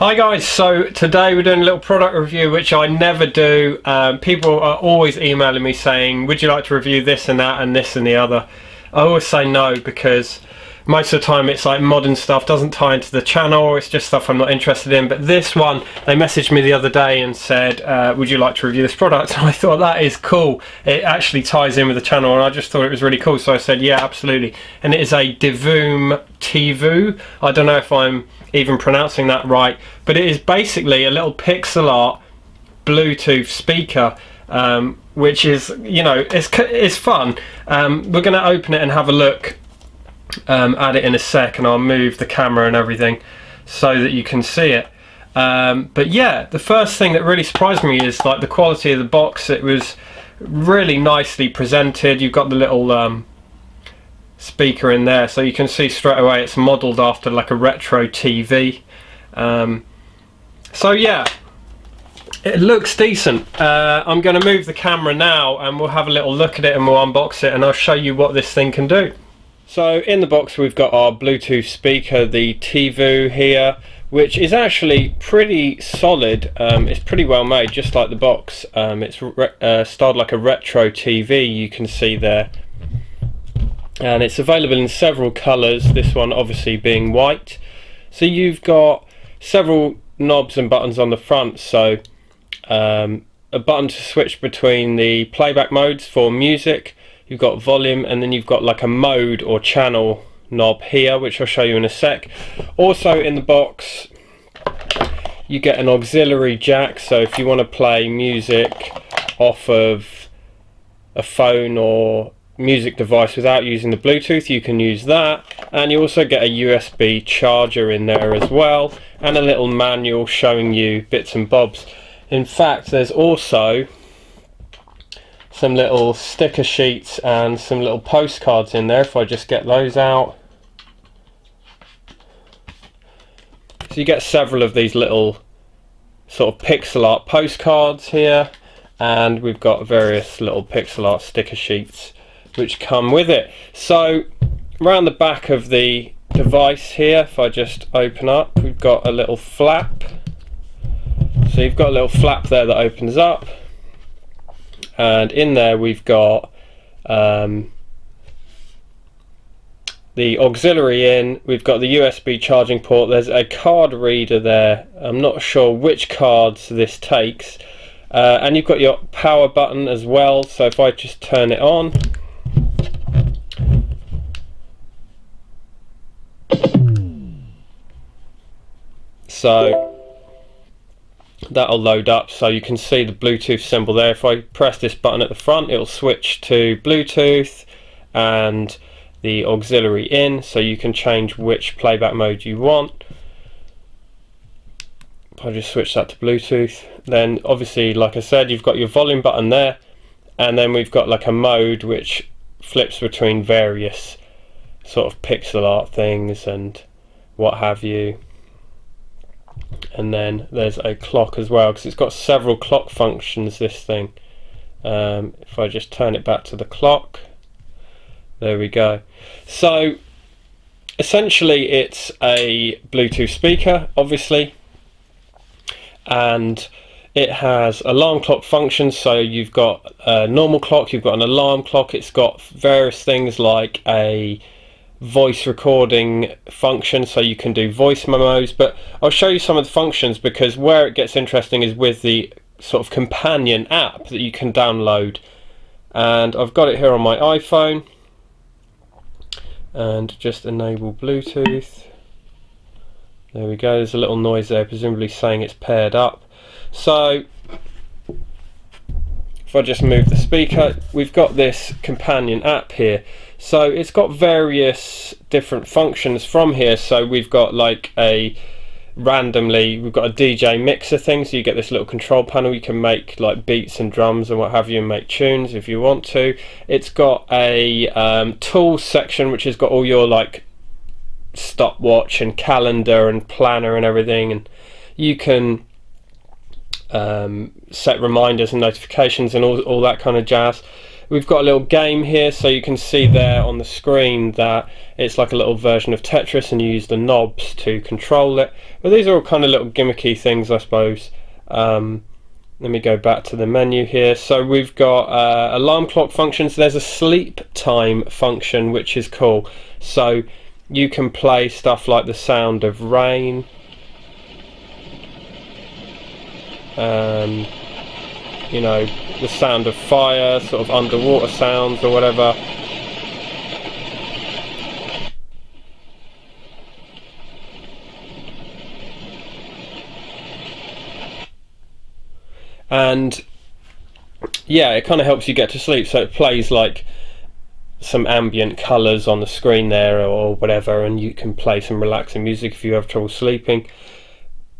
Hi guys, so today we're doing a little product review which I never do. People are always emailing me saying, would you like to review this and that and this and the other. I always say no because most of the time it's like modern stuff, doesn't tie into the channel, it's just stuff I'm not interested in. But this one, they messaged me the other day and said, would you like to review this product? And I thought that is cool. It actually ties in with the channel and I just thought it was really cool. So I said, yeah, absolutely. And it is a Divoom Tivoo. I don't know if I'm even pronouncing that right, but it is basically a little pixel art Bluetooth speaker, which is, you know, it's fun. We're going to open it and have a look at it in a sec, and I'll move the camera and everything so that you can see it. But yeah, the first thing that really surprised me is like the quality of the box. It was really nicely presented. You've got the little speaker in there, so you can see straight away it's modelled after like a retro TV. So yeah, it looks decent. I'm going to move the camera now and we'll have a little look at it and we'll unbox it and I'll show you what this thing can do. So in the box we've got our Bluetooth speaker, the Tivoo here, which is actually pretty solid. It's pretty well made, just like the box. It's styled like a retro TV, you can see there. And it's available in several colours, this one obviously being white. So you've got several knobs and buttons on the front, so a button to switch between the playback modes for music, you've got volume, and then you've got like a mode or channel knob here, which I'll show you in a sec. Also in the box you get an auxiliary jack, so if you want to play music off of a phone or music device without using the Bluetooth, you can use that. And you also get a USB charger in there as well, and a little manual showing you bits and bobs. In fact, there's also some little sticker sheets and some little postcards in there, if I just get those out. So you get several of these little sort of pixel art postcards here, and we've got various little pixel art sticker sheets which come with it. So around the back of the device here, if I just open up, we've got a little flap. So you've got a little flap there that opens up, and in there we've got the auxiliary in, we've got the USB charging port, there's a card reader there, I'm not sure which cards this takes, and you've got your power button as well. So if I just turn it on, so that'll load up, so you can see the Bluetooth symbol there. If I press this button at the front, it'll switch to Bluetooth and the auxiliary in, so you can change which playback mode you want. If I just switch that to Bluetooth, then obviously, like I said, you've got your volume button there, and then we've got like a mode which flips between various sort of pixel art things and what have you. And then there's a clock as well, because it's got several clock functions, this thing. If I just turn it back to the clock, there we go. So essentially it's a Bluetooth speaker, obviously, and it has alarm clock functions. So you've got a normal clock, you've got an alarm clock, it's got various things like a voice recording function, so you can do voice memos. But I'll show you some of the functions, because where it gets interesting is with the sort of companion app that you can download. And I've got it here on my iPhone, and just enable Bluetooth. There we go, there's a little noise there, presumably saying it's paired up. So if I just move the speaker, we've got this companion app here. So it's got various different functions from here. So we've got like we've got a DJ mixer thing, so you get this little control panel, you can make like beats and drums and what have you, and make tunes if you want to. It's got a tools section which has got all your like stopwatch and calendar and planner and everything, and you can set reminders and notifications and all that kind of jazz. We've got a little game here, so you can see there on the screen that it's like a little version of Tetris and you use the knobs to control it. But these are all kind of little gimmicky things, I suppose. Let me go back to the menu here. So we've got alarm clock functions. There's a sleep time function, which is cool. So you can play stuff like the sound of rain, you know, the sound of fire, sort of underwater sounds or whatever. And yeah, it kind of helps you get to sleep. So it plays like some ambient colours on the screen there or whatever, and you can play some relaxing music if you have trouble sleeping.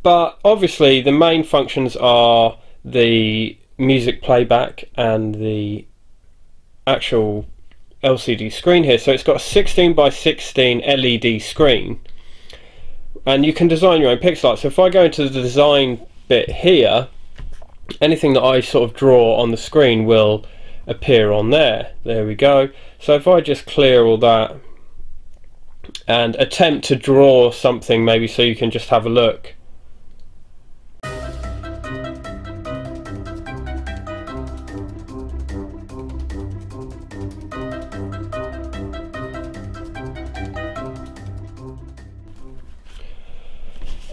But obviously the main functions are the music playback and the actual LCD screen here. So it's got a 16 by 16 LED screen, and you can design your own pixel art. So if I go into the design bit here, anything that I sort of draw on the screen will appear on there. There we go. So if I just clear all that and attempt to draw something, maybe so you can just have a look.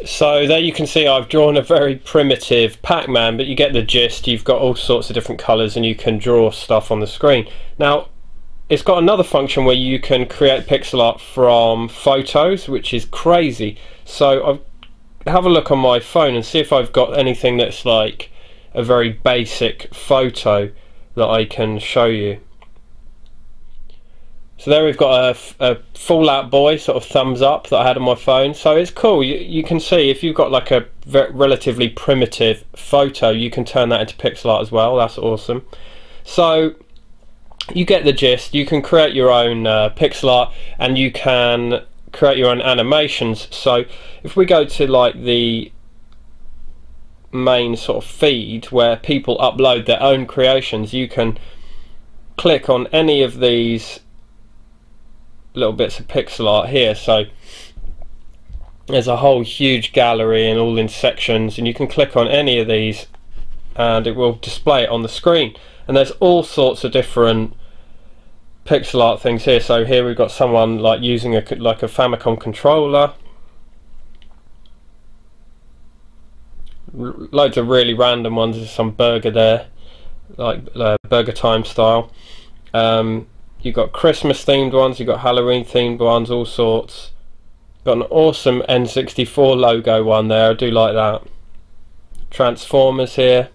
So there you can see I've drawn a very primitive Pac-Man, but you get the gist. You've got all sorts of different colours and you can draw stuff on the screen. Now it's got another function where you can create pixel art from photos, which is crazy. So I'll have a look on my phone and see if I've got anything that's like a very basic photo that I can show you. So there we've got a Fallout Boy sort of thumbs up that I had on my phone. So it's cool. You can see if you've got like a relatively primitive photo, you can turn that into pixel art as well. That's awesome. So you get the gist. You can create your own pixel art, and you can create your own animations. So if we go to like the main sort of feed where people upload their own creations, you can click on any of these little bits of pixel art here. So there's a whole huge gallery and all in sections, and you can click on any of these and it will display it on the screen. And there's all sorts of different pixel art things here. So here we've got someone like using a Famicom controller, loads of really random ones. There's some burger there, like Burger Time style. You've got Christmas themed ones, you've got Halloween themed ones, all sorts. Got an awesome N64 logo one there, I do like that. Transformers here,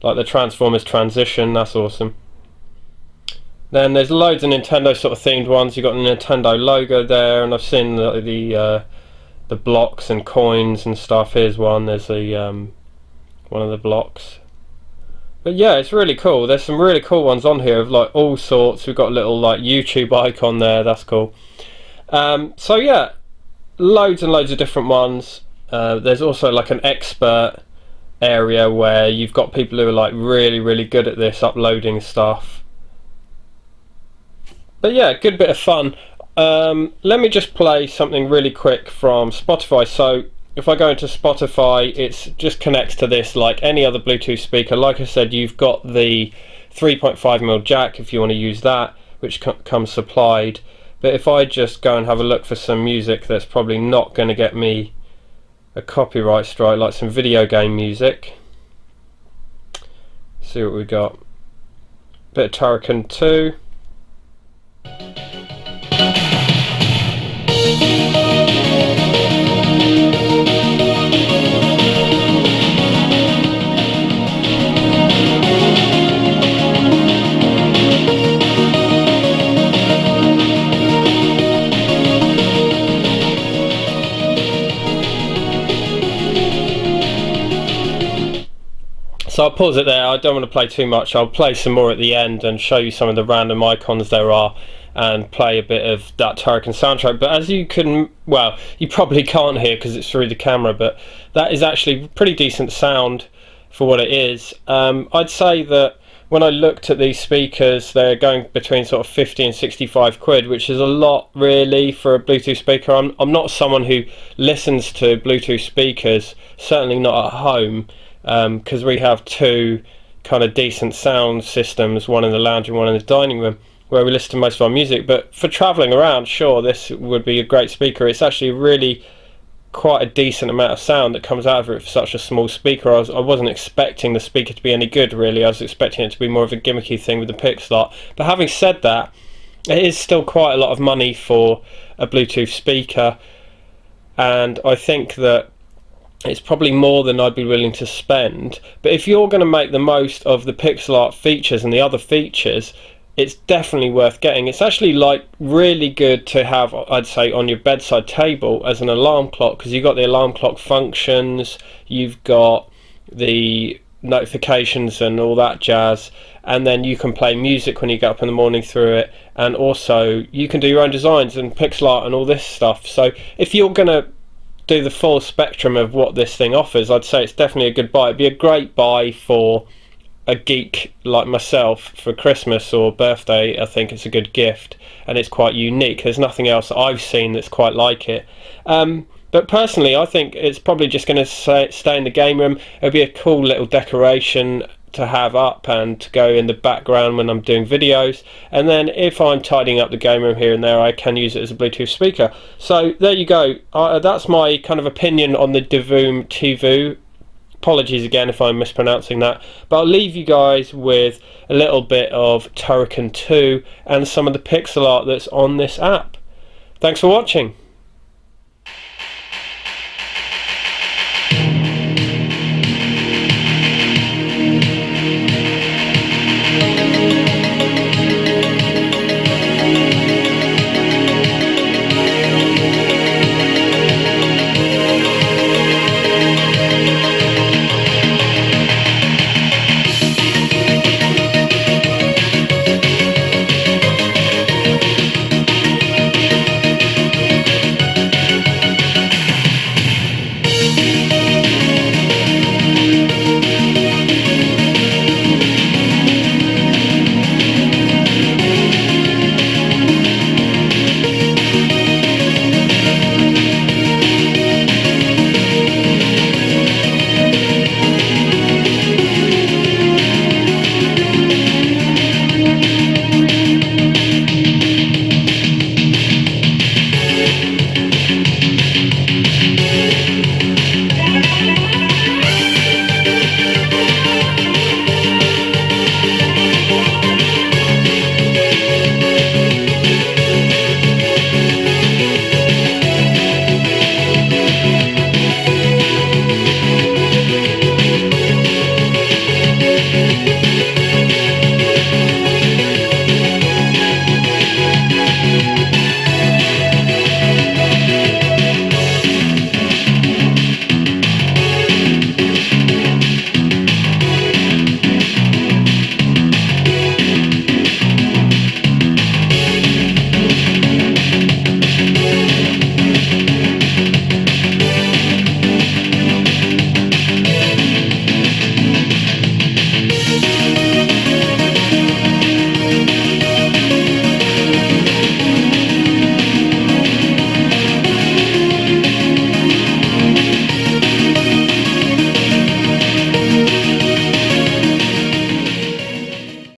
like the Transformers transition, that's awesome. Then there's loads of Nintendo sort of themed ones. You've got the Nintendo logo there, and I've seen the blocks and coins and stuff. Here's one, there's one of the blocks. But yeah, it's really cool. There's some really cool ones on here of like all sorts. We've got a little like YouTube icon there, that's cool. So yeah, loads and loads of different ones. There's also like an expert area where you've got people who are like really good at this, uploading stuff. But yeah, good bit of fun. Let me just play something really quick from Spotify. So if I go into Spotify, it just connects to this like any other Bluetooth speaker. Like I said, you've got the 3.5mm jack if you want to use that, which comes supplied. But if I just go and have a look for some music that's probably not going to get me a copyright strike, like some video game music. See what we got. Bit of Turrican 2. So I'll pause it there. I don't want to play too much. I'll play some more at the end and show you some of the random icons there are and play a bit of that Turrican soundtrack. But as you can, well, you probably can't hear because it's through the camera, but that is actually pretty decent sound for what it is. I'd say that when I looked at these speakers, they're going between sort of 50 and 65 quid, which is a lot really for a Bluetooth speaker. I'm not someone who listens to Bluetooth speakers, certainly not at home, because we have two kind of decent sound systems, one in the lounge and one in the dining room, where we listen to most of our music. But for travelling around, sure, this would be a great speaker. It's actually really quite a decent amount of sound that comes out of it for such a small speaker. I wasn't expecting the speaker to be any good really. I was expecting it to be more of a gimmicky thing with the pick slot. But having said that, it is still quite a lot of money for a Bluetooth speaker, and I think that it's probably more than I'd be willing to spend. But if you're going to make the most of the pixel art features and the other features, it's definitely worth getting. It's actually like really good to have, I'd say, on your bedside table as an alarm clock, because you've got the alarm clock functions, you've got the notifications and all that jazz, and then you can play music when you get up in the morning through it, and also you can do your own designs and pixel art and all this stuff. So if you're going to do the full spectrum of what this thing offers, I'd say it's definitely a good buy. It'd be a great buy for a geek like myself for Christmas or birthday. I think it's a good gift, and it's quite unique. There's nothing else I've seen that's quite like it. But personally, I think it's probably just going to stay in the game room. It'll be a cool little decoration to have up and to go in the background when I'm doing videos, and then if I'm tidying up the game room here and there, I can use it as a Bluetooth speaker. So there you go. That's my kind of opinion on the Divoom Tivoo. Apologies again if I'm mispronouncing that, but I'll leave you guys with a little bit of Turrican 2 and some of the pixel art that's on this app. Thanks for watching.